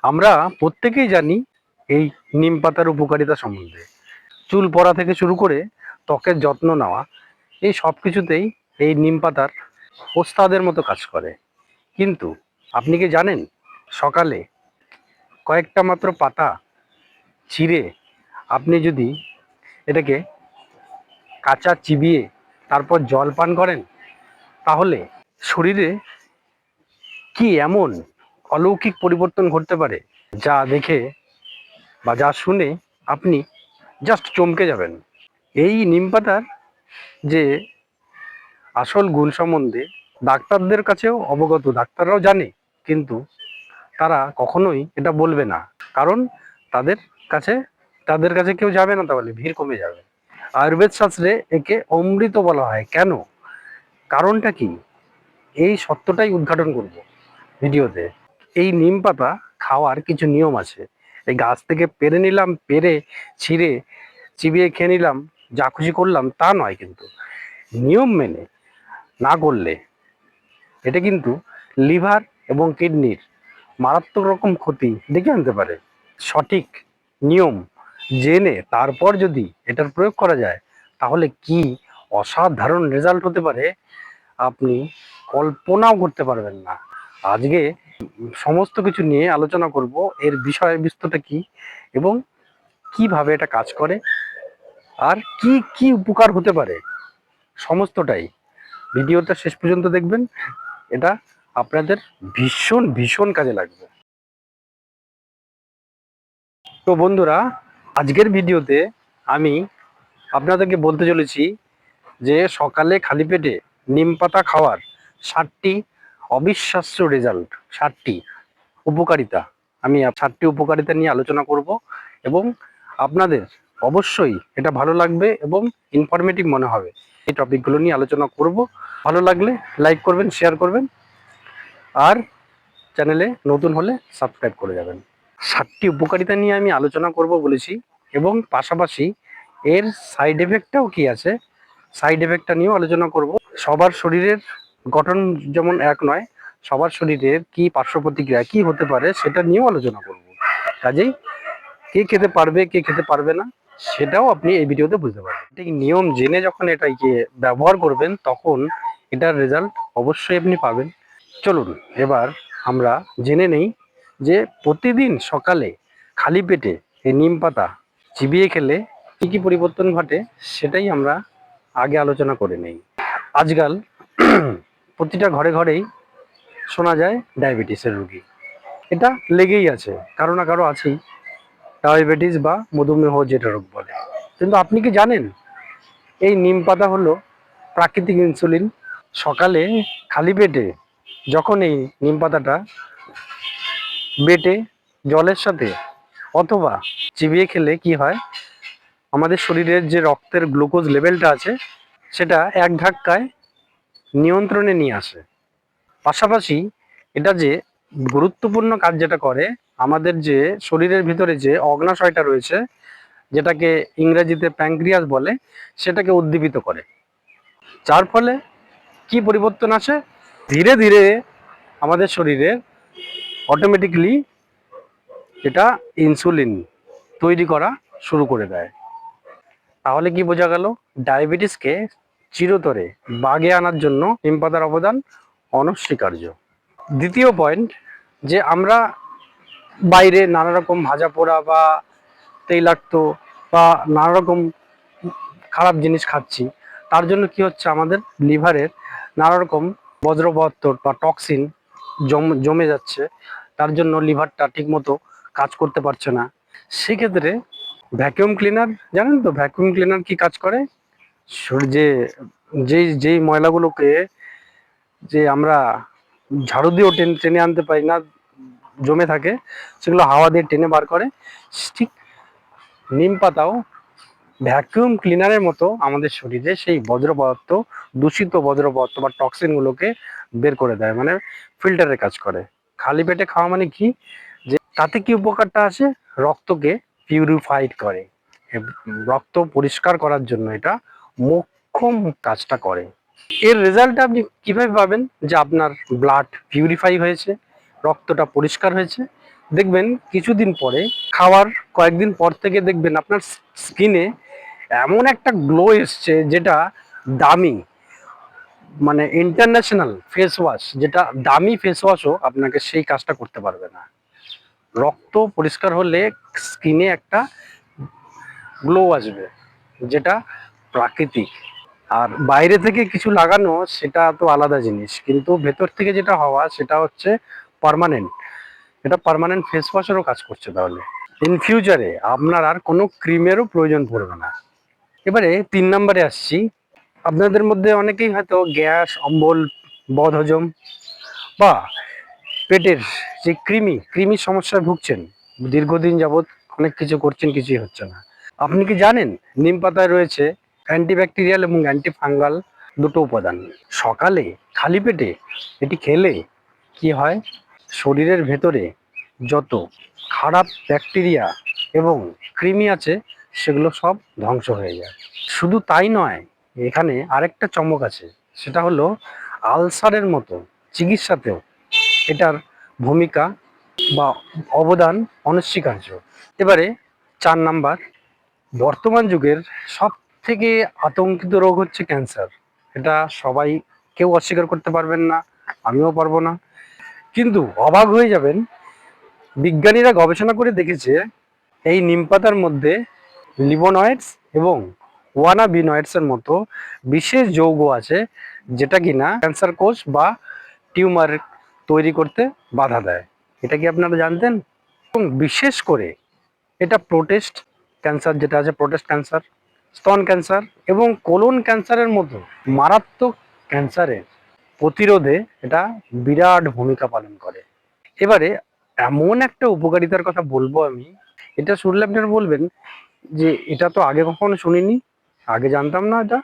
আমরা প্রত্যেকেই জানি এই নিম পাতার উপকারিতা সম্বন্ধে। চুল পড়া থেকে শুরু করে ত্বকের যত্ন নেওয়া, এই সব কিছুতেই এই নিম পাতার ওস্তাদের মতো কাজ করে। কিন্তু আপনি কি জানেন, সকালে কয়েকটা মাত্র পাতা ছিঁড়ে আপনি যদি এটাকে কাঁচা চিবিয়ে তারপর জল পান করেন, তাহলে শরীরে কি এমন অলৌকিক পরিবর্তন ঘটতে পারে, যা দেখে বা যা শুনে আপনি জাস্ট চমকে যাবেন। এই নিম পাতার যে আসল গুণ সম্বন্ধে ডাক্তারদের কাছেও অবগত, ডাক্তাররাও জানে, কিন্তু তারা কখনোই এটা বলবে না। কারণ তাদের কাছে তাদের কাছে কেউ যাবে না, তাহলে ভিড় কমে যাবে। আয়ুর্বেদ শাস্ত্রে একে অমৃত বলা হয় কেন, কারণটা কি, এই সত্যটাই উদ্ঘাটন করব ভিডিওতে। এই নিম পাতা খাওয়ার কিছু নিয়ম আছে। এই গাছ থেকে পেরে নিলাম, পেরে ছিঁড়ে চিবিয়ে খেয়ে নিলাম, যা খুশি করলাম তা নয়। কিন্তু নিয়ম মেনে না করলে এটা কিন্তু লিভার এবং কিডনির মারাত্মক রকম ক্ষতি ডেকে আনতে পারে। সঠিক নিয়ম জেনে তারপর যদি এটার প্রয়োগ করা যায়, তাহলে কি অসাধারণ রেজাল্ট হতে পারে আপনি কল্পনাও করতে পারবেন না। আজকে সমস্ত কিছু নিয়ে আলোচনা করব, এর বিষয়বস্তুটা কি এবং কিভাবে এটা কাজ করে আর কি কি উপকার হতে পারে, সমস্তটাই ভিডিওটা শেষ পর্যন্ত দেখবেন। এটা আপনাদের ভীষণ ভীষণ কাজে লাগবে। তো বন্ধুরা, আজকের ভিডিওতে আমি আপনাদেরকে বলতে চলেছি যে সকালে খালি পেটে নিম পাতা খাওয়ার 7টি অবিশ্বাস্য রেজাল্ট, 7টি উপকারিতা। আমি 7টি উপকারিতা নিয়ে আলোচনা করব এবং আপনাদের অবশ্যই এটা ভালো লাগবে এবং ইনফরমেটিভ মনে হবে। এই টপিকগুলো নিয়ে আলোচনা করব। ভালো লাগলে লাইক করবেন, শেয়ার করবেন, আর চ্যানেলে নতুন হলে সাবস্ক্রাইব করে যাবেন। 7টি উপকারিতা নিয়ে আমি আলোচনা করব বলেছি, এবং পাশাপাশি এর সাইড এফেক্টটাও কি আছে, সাইড এফেক্টটা নিয়েও আলোচনা করব। সবার শরীরের গঠন যেমন এক নয়, সবার শরীরের কি পার্শ্ব প্রতিক্রিয়া কি হতে পারে সেটা নিয়েও আলোচনা করব। কাজেই কে খেতে পারবে কে খেতে পারবে না সেটাও আপনি এই ভিডিওতে বুঝতে পারবেন। ঠিক নিয়ম জেনে যখন এটাকে ব্যবহার করবেন, তখন এটার রেজাল্ট অবশ্যই আপনি পাবেন। চলুন এবার আমরা জেনে নেই যে প্রতিদিন সকালে খালি পেটে এই নিম পাতা চিবিয়ে খেলে কি কি পরিবর্তন ঘটে, সেটাই আমরা আগে আলোচনা করে নেই। আজকাল প্রতিটা ঘরে ঘরেই শোনা যায় ডায়াবেটিসের রোগী। এটা লেগেই আছে, কারো না কারো আছেই ডায়াবেটিস বা মধুমেহ যেটা রোগ বলে। কিন্তু আপনি কি জানেন, এই নিম পাতা হলো প্রাকৃতিক ইনসুলিন। সকালে খালি পেটে যখন এই নিম পাতাটা বেটে জলের সাথে অথবা চিবিয়ে খেলে কি হয়, আমাদের শরীরের যে রক্তের গ্লুকোজ লেভেলটা আছে সেটা এক ধাক্কায় নিয়ন্ত্রণে নিয়ে আসে। পাশাপাশি এটা যে গুরুত্বপূর্ণ কাজ যেটা করে, আমাদের যে শরীরের ভিতরে যে অগ্নাশয়টা রয়েছে, যেটাকে ইংরেজিতে প্যাঙ্ক্রিয়াস বলে, সেটাকে উদ্দীপিত করে। যার ফলে কি পরিবর্তন আসে, ধীরে ধীরে আমাদের শরীরে অটোমেটিকলি এটা ইনসুলিন তৈরি করা শুরু করে দেয়। তাহলে কি বোঝা গেল, ডায়াবেটিসকে চিরতরে বাগে আনার জন্য নিম পাতার অবদান অনস্বীকার্য। দ্বিতীয় পয়েন্ট, যে আমরা বাইরে নানা রকম ভাজা পোড়া বা তৈলাক্ত বা নানা রকম খারাপ জিনিস খাচ্ছি, তার জন্য কি হচ্ছে, আমাদের লিভারের নানা রকম বজ্র পদার্থ বা টক্সিন জমে যাচ্ছে। তার জন্য লিভারটা ঠিকমতো কাজ করতে পারছে না। সেক্ষেত্রে ভ্যাকুয়াম ক্লিনার, জানেন তো ভ্যাকুয়াম ক্লিনার কি কাজ করে, যে যেই যেই ময়লাগুলোকে যে আমরা ঝাড়ু দিয়েও টেনে আনতে পারি না, জমে থাকে, সেগুলো হাওয়া দিয়ে টেনে বার করে। ঠিক নিম পাতাও ভ্যাকুয়াম ক্লিনারের মতো আমাদের শরীরে সেই বজ্র পদার্থ, দূষিত বজ্র পদার্থ বা টক্সিনগুলোকে বের করে দেয়, মানে ফিল্টারের কাজ করে। খালি পেটে খাওয়া মানে কি, যে তাতে কি উপকারটা আসে, রক্তকে পিউরিফাইড করে, রক্ত পরিষ্কার করার জন্য এটা মোক্ষম কাজটা করে। এর রেজাল্টটা আপনি কিভাবে পাবেন, যে আপনার ব্লাড পিউরিফাই হয়েছে, রক্তটা পরিষ্কার হয়েছে, দেখবেন কিছুদিন পরে, খাওয়ার কয়েকদিন পর থেকে দেখবেন আপনার স্কিনে এমন একটা গ্লো এসছে, যেটা দামি, মানে ইন্টারন্যাশনাল ফেস ওয়াশ, যেটা দামি ফেস ওয়াশও আপনাকে সেই কাজটা করতে পারবে না। রক্ত পরিষ্কার হলে স্কিনে একটা গ্লো আসবে, যেটা প্রাকৃতিক। আর বাইরে থেকে কিছু লাগানো সেটা তো আলাদা জিনিস, কিন্তু ভেতর থেকে যেটা হওয়া সেটা হচ্ছে পার্মানেন্ট। এটা পার্মানেন্ট ফেস ওয়াশেরও কাজ করছে। তাহলে ইন ফিউচারে আপনার আর কোনো ক্রিমেরও প্রয়োজন পড়বে না। এবারে 3 নম্বরে আসছি। আপনাদের মধ্যে অনেকেই হয়তো গ্যাস, অম্বল, বদহজম বা পেটের যে কৃমির সমস্যায় ভুগছেন, দীর্ঘদিন যাবৎ অনেক কিছু করছেন, কিছুই হচ্ছে না। আপনি কি জানেন নিম পাতায় রয়েছে অ্যান্টিব্যাকটেরিয়াল এবং অ্যান্টিফাঙ্গাল দুটো উপাদান। সকালে খালি পেটে এটি খেলে কি হয়, শরীরের ভেতরে যত খারাপ ব্যাকটেরিয়া এবং কৃমি আছে সেগুলো সব ধ্বংস হয়ে যায়। শুধু তাই নয়, এখানে আরেকটা চমক আছে, সেটা হলো আলসারের মতো চিকিৎসাতেও এটার ভূমিকা বা অবদান অনস্বীকার্য। এবারে 4 নাম্বার, বর্তমান যুগের সব থেকে আতঙ্কিত রোগ হচ্ছে ক্যান্সার। এটা সবাই, কেউ অস্বীকার করতে পারবেন না, আমিও পারবো না। কিন্তু অবাক হয়ে যাবেন, বিজ্ঞানীরা গবেষণা করে দেখেছে এই নিম পাতার মধ্যে লিভোনয়েডস এবং ওয়ানাবিনয়েডস এর মতো বিশেষ যৌগ আছে, যেটা কিনা ক্যান্সার কোষ বা টিউমার তৈরি করতে বাধা দেয়। এটা কি আপনারা জানতেন? এবং বিশেষ করে এটা প্রোটেস্ট ক্যান্সার, যেটা আছে প্রোটেস্ট ক্যান্সার, স্তন ক্যান্সার এবং কোলন ক্যান্সারের মতো মারাত্মক ক্যান্সারের প্রতিরোধে এটা বিরাট ভূমিকা পালন করে। এবারে এমন একটা উপকারিতার কথা বলবো আমি, এটা শুনলে আপনারা বলবেন যে এটা তো আগে কখনো শুনিনি, আগে জানতাম না। এটা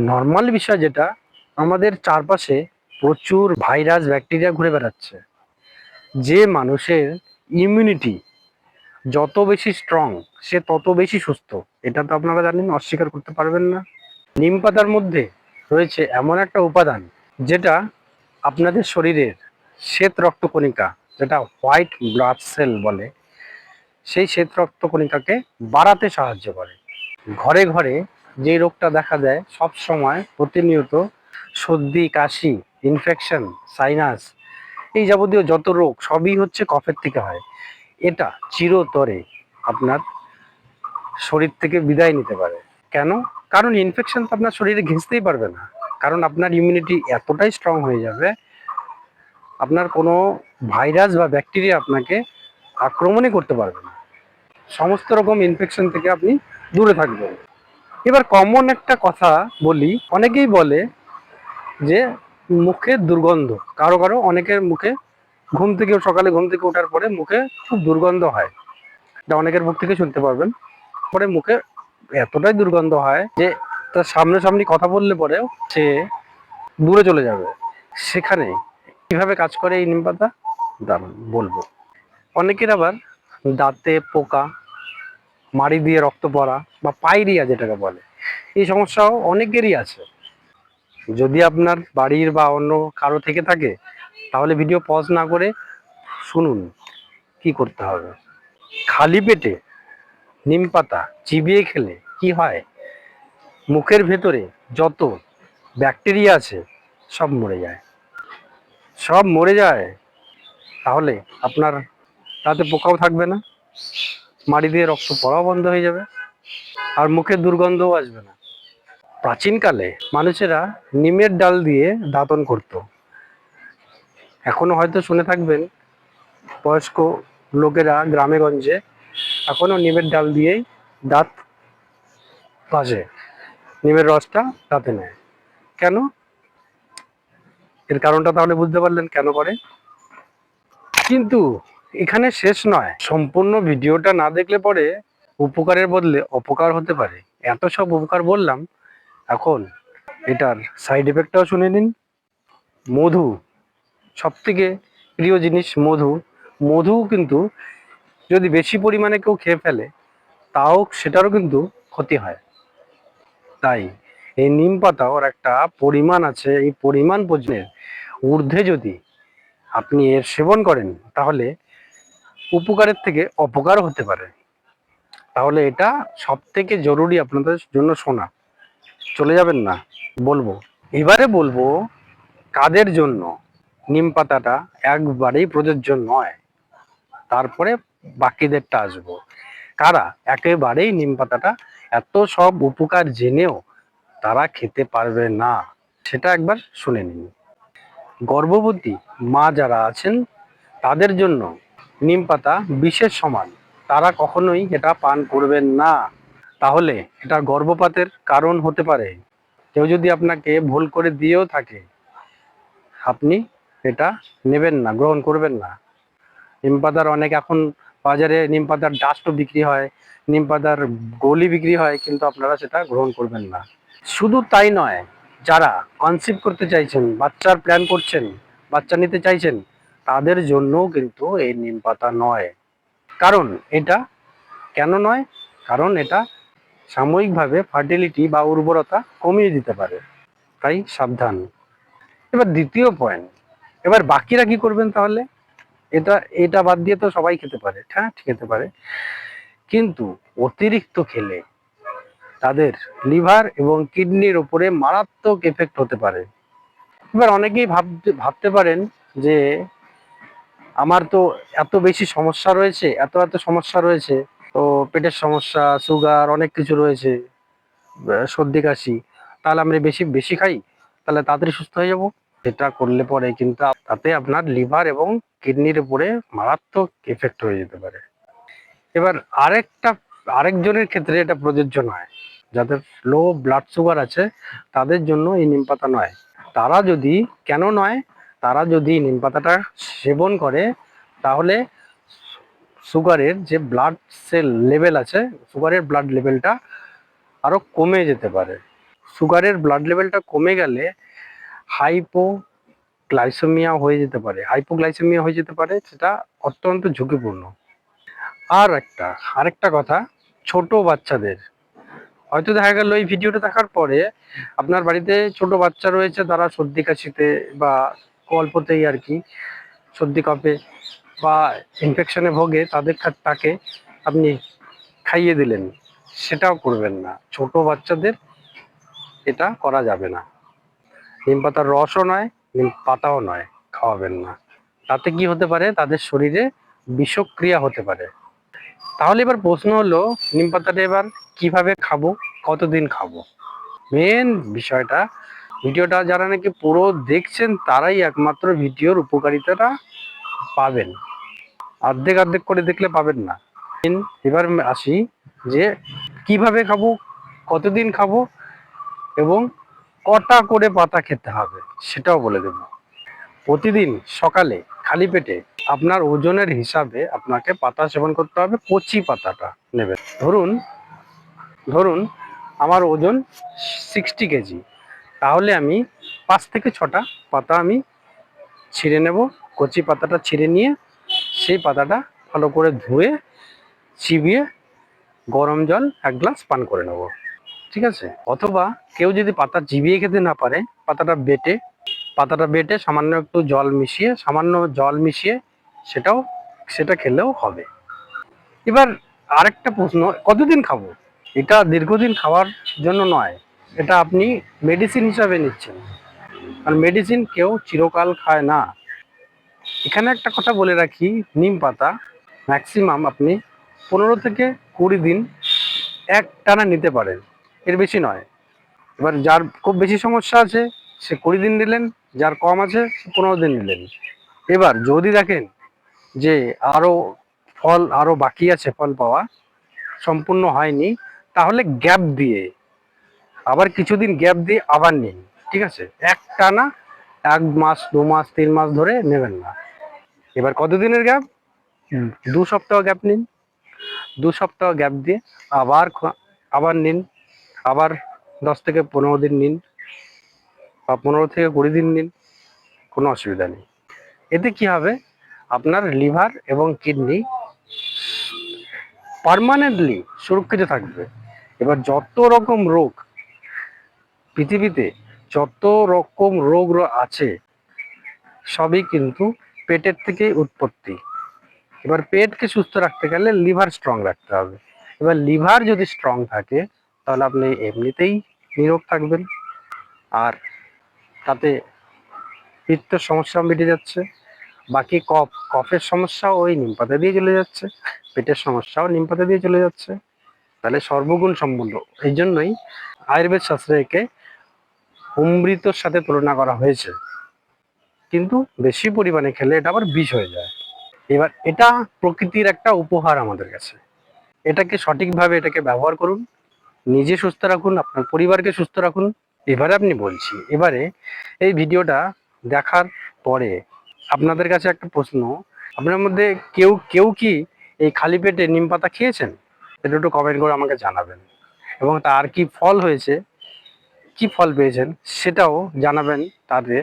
নর্মাল বিষয়, যেটা আমাদের চারপাশে প্রচুর ভাইরাস ব্যাকটেরিয়া ঘুরে বেড়াচ্ছে। যে মানুষের ইমিউনিটি যত বেশি স্ট্রং, সে তত বেশি সুস্থ। এটা তো আপনারা জানেন, অস্বীকার করতে পারবেন না। নিম পাতার মধ্যে রয়েছে এমন একটা উপাদান, যেটা আপনাদের শরীরের শ্বেত রক্তকণিকা, যেটা হোয়াইট ব্লাড সেল বলে, সেই শ্বেত রক্তকণিকাকে বাড়াতে সাহায্য করে। ঘরে ঘরে যে রোগটা দেখা দেয় সব সময় প্রতিনিয়ত, সর্দি, কাশি, ইনফেকশন, সাইনাস, এই যাবতীয় যত রোগ সবই হচ্ছে কফের থেকে হয়। এটা চিরতরে আপনার শরীর থেকে বিদায় নিতে পারে। কেন? কারণ ইনফেকশন তো আপনার শরীরে ঘেঁষতেই পারবে না, কারণ আপনার ইমিউনিটি এতটাই স্ট্রং হয়ে যাবে, আপনার কোনো ভাইরাস বা ব্যাকটেরিয়া আপনাকে আক্রমণই করতে পারবে না। সমস্ত রকম ইনফেকশন থেকে আপনি দূরে থাকবেন। এবার কমন একটা কথা বলি, অনেকেই বলে যে মুখে দুর্গন্ধ, কারো কারো অনেকের মুখে সকালে ঘুম থেকে ওঠার পরে মুখে খুব দুর্গন্ধ হয়। এটা অনেকের মুখ থেকে শুনতে পারবেন। পরে মুখে এতটাই দুর্গন্ধ হয় যে তার সামনাসামনি কথা বললে পরেও সে দূরে চলে যাবে। সেখানে কিভাবে কাজ করে এই নিম পাতা, দাঁড়ান বলবো। অনেকের আবার দাঁতে পোকা, মাড়ি দিয়ে রক্ত পড়া বা পাইরিয়া যেটাকে বলে, এই সমস্যাও অনেকেরই আছে। যদি আপনার বাড়ির বা অন্য কারো থেকে থাকে, তাহলে ভিডিও পজ না করে শুনুন কি করতে হবে। খালি পেটে নিম পাতা চিবিয়ে খেলে কি হয়, মুখের ভেতরে যত ব্যাকটেরিয়া আছে সব মরে যায়। সব মরে যায়, তাহলে আপনার তাতে পোকাও থাকবে না, মাড়ি দিয়ে রক্ত পড়াও বন্ধ হয়ে যাবে, আর মুখে দুর্গন্ধও আসবে না। প্রাচীনকালে মানুষেরা নিমের ডাল দিয়ে দাঁতন করত। এখনো হয়তো শুনে থাকবেন, বয়স্ক লোকেরা গ্রামে গঞ্জে এখনো নিমের ডাল দিয়েই দাঁত ঘষে, নিমের রসটা দাঁতে নেয়। কেন? এর কারণটা তাহলে বুঝতে পারলেন কেন করে। কিন্তু এখানে শেষ নয়, সম্পূর্ণ ভিডিওটা না দেখলে পরে উপকারের বদলে অপকার হতে পারে। এত সব উপকার বললাম, এখন এটার সাইড এফেক্টটাও শুনে নিন। মধু, সব থেকে প্রিয় জিনিস মধু। মধু কিন্তু যদি বেশি পরিমাণে কেউ খেয়ে ফেলে, তাও সেটারও কিন্তু ক্ষতি হয়। তাই এই নিম পাতা ওর একটা পরিমাণ আছে, এই পরিমাণ পর্যন্ত ঊর্ধ্বে যদি আপনি এর সেবন করেন, তাহলে উপকারের থেকে অপকার হতে পারে। তাহলে এটা সব থেকে জরুরি আপনাদের জন্য শোনা। চলে যাবেন না, বলবো। এবারে বলবো কাদের জন্য নিম পাতাটা একবারেই প্রযোজ্য নয়, তারপরে বাকিদেরটা আসবো। কারা একেবারেই নিম পাতাটা এত সব উপকার জেনেও তারা খেতে পারবে না, সেটা একবার শুনে নিন। গর্ভবতী মা যারা আছেন তাদের জন্য নিম পাতা বিষের সমান, তারা কখনোই এটা পান করবেন না। তাহলে এটা গর্ভপাতের কারণ হতে পারে। কেউ যদি আপনাকে ভুল করে দিয়েও থাকে, আপনি এটা নেবেন না, গ্রহণ করবেন না। নিম পাতার অনেক এখন বাজারে নিম পাতার ডাস্টও বিক্রি হয়, নিম পাতার গলি বিক্রি হয়, কিন্তু আপনারা সেটা গ্রহণ করবেন না। শুধু তাই নয়, যারা কনসিভ করতে চাইছেন, বাচ্চার প্ল্যান করছেন, বাচ্চা নিতে চাইছেন, তাদের জন্যও কিন্তু এই নিম পাতা নয়। কারণ এটা কেন নয়? কারণ এটা সাময়িকভাবে ফার্টিলিটি বা উর্বরতা কমিয়ে দিতে পারে, তাই সাবধান। এবার দ্বিতীয় পয়েন্ট, এবার বাকিরা কি করবেন তাহলে? এটা এটা বাদ দিয়ে তো সবাই খেতে পারে, হ্যাঁ খেতে পারে, কিন্তু অতিরিক্ত খেলে তাদের লিভার এবং কিডনির উপরে মারাত্মক এফেক্ট হতে পারে। এবার অনেকেই ভাবতে পারেন যে আমার তো এত বেশি সমস্যা রয়েছে, এত এত সমস্যা রয়েছে, তো পেটের সমস্যা, সুগার, অনেক কিছু রয়েছে, সর্দি কাশি, তাহলে আমরা বেশি বেশি খাই, তাহলে তাড়াতাড়ি সুস্থ হয়ে যাব। এটা করলে পরে কিন্তু তাতে আপনার লিভার এবং কিডনির উপরে মারাত্মক এফেক্ট হয়ে যেতে পারে। এবার আরেকজনের ক্ষেত্রে এটা প্রযোজ্য নয়। যাদের লো ব্লাড সুগার আছে তাদের জন্য এই নিম পাতা নয়। তারা যদি, কেন নয়, তারা যদি নিম পাতাটা সেবন করে তাহলে সুগারের যে ব্লাড সেল লেভেল আছে, সুগারের ব্লাড লেভেলটা আরো কমে যেতে পারে। সুগারের ব্লাড লেভেলটা কমে গেলে হাইপোগ্লাইসেমিয়া হয়ে যেতে পারে, হাইপোগ্লাইসেমিয়া হয়ে যেতে পারে, সেটা অত্যন্ত ঝুঁকিপূর্ণ। আরেকটা কথা, ছোট বাচ্চাদের, হয়তো দেখা গেল এই ভিডিওটা দেখার পরে আপনার বাড়িতে ছোট বাচ্চা রয়েছে, তারা সর্দি কাশিতে বা অল্পতেই আর কি সর্দি কাঁপে বা ইনফেকশনে ভোগে, তাকে আপনি খাইয়ে দিলেন, সেটাও করবেন না। ছোট বাচ্চাদের এটা করা যাবে না। নিম পাতার রসও নয়, নিম পাতাও নয়, খাওয়াবেন না। তাতে কি হতে পারে? তাদের শরীরে বিষক্রিয়া হতে পারে। তাহলে এবার প্রশ্ন হলো, নিম পাতাটা এবার কিভাবে খাবো, কতদিন খাবো? মেন বিষয়টা, ভিডিওটা যারা নাকি পুরো দেখছেন তারাই একমাত্র ভিডিওর উপকারিতাটা পাবেন, অর্ধেক অর্ধেক করে দেখলে পাবেন না। এবার আসি যে কিভাবে খাবো, কতদিন খাবো এবং কটা করে পাতা খেতে হবে, সেটাও বলে দেব। প্রতিদিন সকালে খালি পেটে আপনার ওজনের হিসাবে আপনাকে পাতা সেবন করতে হবে। কচি পাতাটা নেবেন। ধরুন ধরুন আমার ওজন 60 কেজি, তাহলে আমি 5 থেকে 6টা পাতা আমি ছিঁড়ে নেব। কচি পাতাটা ছিঁড়ে নিয়ে সেই পাতাটা ভালো করে ধুয়ে চিবিয়ে গরম জল 1 গ্লাস পান করে নেব, ঠিক আছে? অথবা কেউ যদি পাতা চিবিয়ে খেতে না পারে, পাতাটা বেটে সামান্য জল মিশিয়ে সেটা খেলেও হবে। এবার আরেকটা প্রশ্ন, কতদিন খাবো? এটা দীর্ঘদিন খাওয়ার জন্য নয়, এটা আপনি মেডিসিন হিসাবে নিচ্ছেন, আর মেডিসিন কেউ চিরকাল খায় না। এখানে একটা কথা বলে রাখি, নিম পাতা ম্যাক্সিমাম আপনি 15 থেকে 20 দিন এক টানা নিতে পারেন, এর বেশি নয়। এবার যার খুব বেশি সমস্যা আছে সে 20 দিন নিলেন, যার কম আছে সে 15 দিন নিলেন। এবার যদি দেখেন যে আরো আরো বাকি আছে, ফল পাওয়া সম্পূর্ণ হয়নি, তাহলে আবার কিছুদিন গ্যাপ দিয়ে আবার নিন, ঠিক আছে? একটানা 1 মাস, 2 মাস, 3 মাস ধরে নেবেন না। এবার কতদিনের গ্যাপ? 2 সপ্তাহ গ্যাপ নিন, 2 সপ্তাহ গ্যাপ দিয়ে আবার নিন, আবার 10 থেকে 15 দিন নিন বা 15 থেকে 20 দিন নিন, কোনো অসুবিধা নেই। এতে কি হবে? আপনার লিভার এবং কিডনি পার্মানেন্টলি সুরক্ষিত থাকবে। এবার পৃথিবীতে যত রকম রোগ আছে সবই কিন্তু পেটের থেকেই উৎপত্তি। এবার পেটকে সুস্থ রাখতে গেলে লিভার স্ট্রং রাখতে হবে। এবার লিভার যদি স্ট্রং থাকে তাহলে আপনি এমনিতেই নিরোগ থাকবেন, আর তাতে পিত্তের সমস্যা মিটে যাচ্ছে। বাকি কফের সমস্যা ওই নিমপাতা দিয়ে চলে যাচ্ছে, পেটের সমস্যাও নিমপাতা দিয়ে চলে যাচ্ছে। তাহলে সর্বগুণ সম্পন্ন। এই জন্যই আয়ুর্বেদ শাস্ত্রে একে অমৃতর সাথে তুলনা করা হয়েছে, কিন্তু বেশি পরিমাণে খেলে এটা আবার বিষ হয়ে যায়। এবার এটা প্রকৃতির একটা উপহার আমাদের কাছে, এটাকে সঠিকভাবে এটাকে ব্যবহার করুন, নিজে সুস্থ রাখুন, আপনার পরিবারকে সুস্থ রাখুন। এবারে আপনি বলছি, এবারে এই ভিডিওটা দেখার পরে আপনাদের কাছে একটা প্রশ্ন, আপনার মধ্যে কেউ কেউ কি এই খালি পেটে নিম পাতা খেয়েছেন? এটা একটু কমেন্ট করে আমাকে জানাবেন, এবং তার কি ফল হয়েছে, কি ফল পেয়েছেন সেটাও জানাবেন। তাতে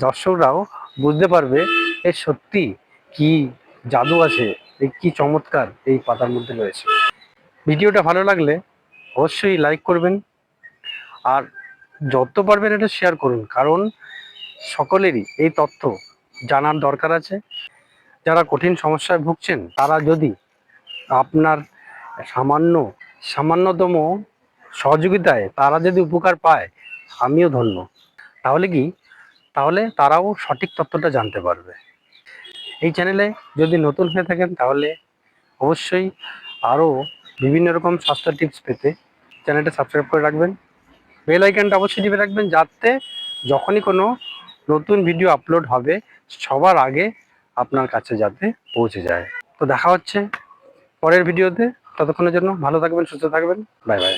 দর্শকরাও বুঝতে পারবে এর সত্যি কি জাদু আছে, এই কি চমৎকার এই পাতার মধ্যে রয়েছে। ভিডিওটা ভালো লাগলে অবশ্যই লাইক করবেন, আর যত পারবেন এটা শেয়ার করুন, কারণ সকলেরই এই তথ্য জানার দরকার আছে। যারা কঠিন সমস্যায় ভুগছেন তারা যদি আপনার সামান্যতম সহযোগিতায় তারা যদি উপকার পায়, আমিও ধন্য। তাহলে কি, তাহলে তারাও সঠিক তথ্যটা জানতে পারবে। এই চ্যানেলে যদি নতুন হয়ে থাকেন তাহলে অবশ্যই আরও বিভিন্ন রকম স্বাস্থ্য টিপস পেতে চ্যানেলটা সাবস্ক্রাইব করে রাখবেন, বেল আইকনটা অবশ্যই টিপে রাখবেন, যাতে যখনই কোনো নতুন ভিডিও আপলোড হবে সবার আগে আপনার কাছে যাতে পৌঁছে যায়। তো দেখা হচ্ছে পরের ভিডিওতে, ততক্ষণের জন্য ভালো থাকবেন, সুস্থ থাকবেন, বাই বাই।